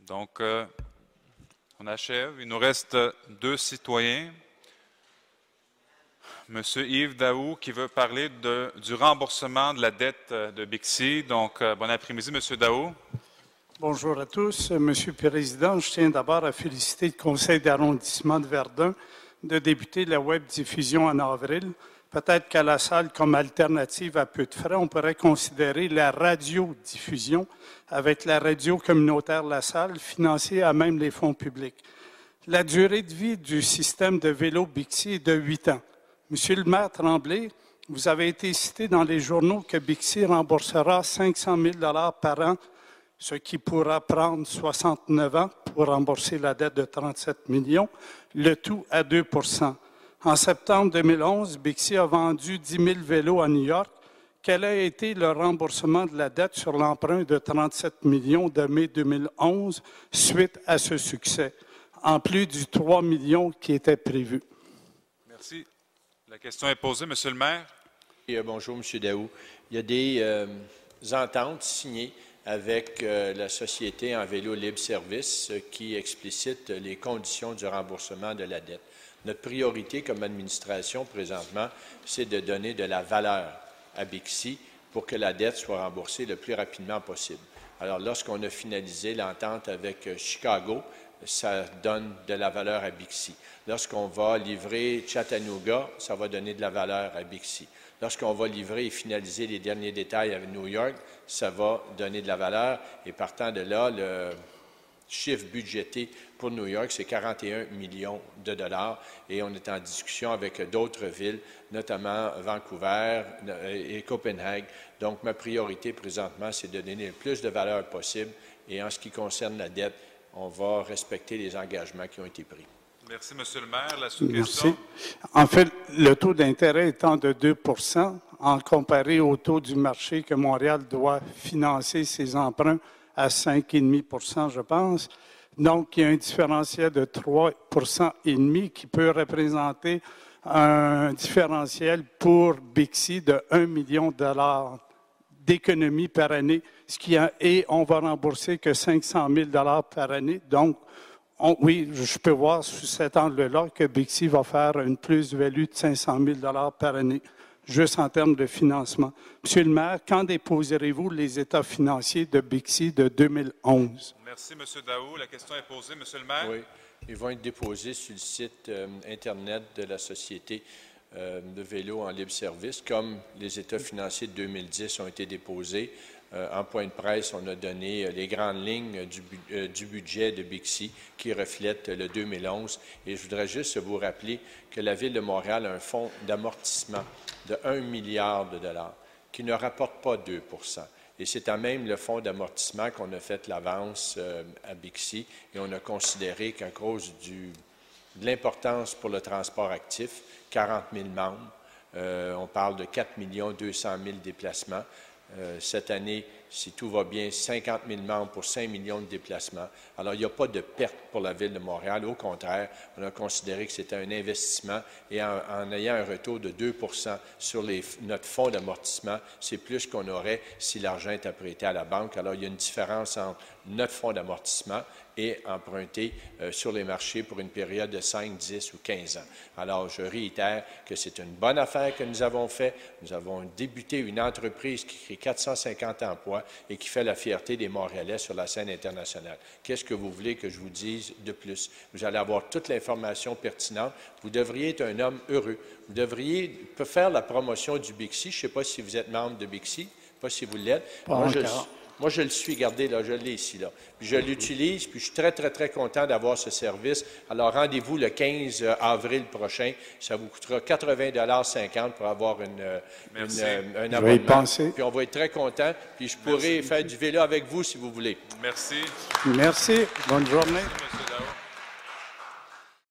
Donc, on achève. Il nous reste 2 citoyens. Monsieur Yves Daou qui veut parler du remboursement de la dette de Bixi. Donc, bon après-midi, Monsieur Daou. Bonjour à tous. Monsieur le Président, je tiens d'abord à féliciter le Conseil d'arrondissement de Verdun de débuter la web diffusion en avril. Peut-être qu'à la salle, comme alternative à peu de frais, on pourrait considérer la radiodiffusion avec la radio communautaire La Salle, financée à même les fonds publics. La durée de vie du système de vélo Bixi est de 8 ans. Monsieur le maire Tremblay, vous avez été cité dans les journaux que Bixi remboursera 500 000 $ par an, ce qui pourra prendre 69 ans pour rembourser la dette de 37 millions, le tout à 2 %. En septembre 2011, Bixi a vendu 10 000 vélos à New York. Quel a été le remboursement de la dette sur l'emprunt de 37 millions de mai 2011 suite à ce succès, en plus du 3 millions qui était prévu? Merci. La question est posée, Monsieur le maire. Bonjour, M. Daou. Il y a des ententes signées avec la Société en vélo libre-service qui explicitent les conditions du remboursement de la dette. Notre priorité comme administration présentement, c'est de donner de la valeur à Bixi pour que la dette soit remboursée le plus rapidement possible. Alors, lorsqu'on a finalisé l'entente avec Chicago, ça donne de la valeur à Bixi. Lorsqu'on va livrer Chattanooga, ça va donner de la valeur à Bixi. Lorsqu'on va livrer et finaliser les derniers détails à New York, ça va donner de la valeur. Et partant de là, le chiffre budgété pour New York, c'est 41 millions de dollars. Et on est en discussion avec d'autres villes, notamment Vancouver et Copenhague. Donc, ma priorité présentement, c'est de donner le plus de valeur possible. Et en ce qui concerne la dette, on va respecter les engagements qui ont été pris. Merci, Monsieur le maire. La sous-question. Merci. En fait, le taux d'intérêt étant de 2 % en comparé au taux du marché que Montréal doit financer ses emprunts à 5,5 % je pense. Donc, il y a un différentiel de 3,5 % qui peut représenter un différentiel pour Bixi de 1 million de dollars d'économie par année, et on va rembourser que 500 000 $ par année. Donc, oui, je peux voir sous cet angle-là que Bixi va faire une plus-value de 500 000 $ par année, juste en termes de financement. Monsieur le maire, quand déposerez-vous les états financiers de Bixi de 2011? Merci, Monsieur Daou. La question est posée, Monsieur le maire. Oui, ils vont être déposés sur le site Internet de la Société de vélo en libre-service, comme les états financiers de 2010 ont été déposés. En point de presse, on a donné les grandes lignes du budget de Bixi qui reflète le 2011. Et je voudrais juste vous rappeler que la Ville de Montréal a un fonds d'amortissement de 1 milliard de dollars qui ne rapporte pas 2 %. Et c'est à même le fonds d'amortissement qu'on a fait l'avance à Bixi et on a considéré qu'à cause de l'importance pour le transport actif, 40 000 membres, on parle de 4 200 000 déplacements. Cette année, si tout va bien, 50 000 membres pour 5 millions de déplacements. Alors, il n'y a pas de perte pour la Ville de Montréal. Au contraire, on a considéré que c'était un investissement et en ayant un retour de 2 % sur notre fonds d'amortissement, c'est plus qu'on aurait si l'argent était prêté à la banque. Alors, il y a une différence entre notre fonds d'amortissement et emprunté sur les marchés pour une période de 5, 10 ou 15 ans. Alors, je réitère que c'est une bonne affaire que nous avons faite. Nous avons débuté une entreprise qui crée 450 emplois et qui fait la fierté des Montréalais sur la scène internationale. Qu'est-ce que vous voulez que je vous dise de plus? Vous allez avoir toute l'information pertinente. Vous devriez être un homme heureux. Vous devriez faire la promotion du Bixi. Je ne sais pas si vous êtes membre de Bixi, je ne sais pas si vous l'êtes. Moi, je le suis, regardez, là, je l'ai ici, là. Puis je l'utilise, puis je suis très, très, très content d'avoir ce service. Alors, rendez-vous le 15 avril prochain. Ça vous coûtera 80,50 $ pour avoir un abonnement. Puis on va être très content. Puis je pourrai faire du vélo avec vous si vous voulez. Merci. Merci. Bonne journée. Merci,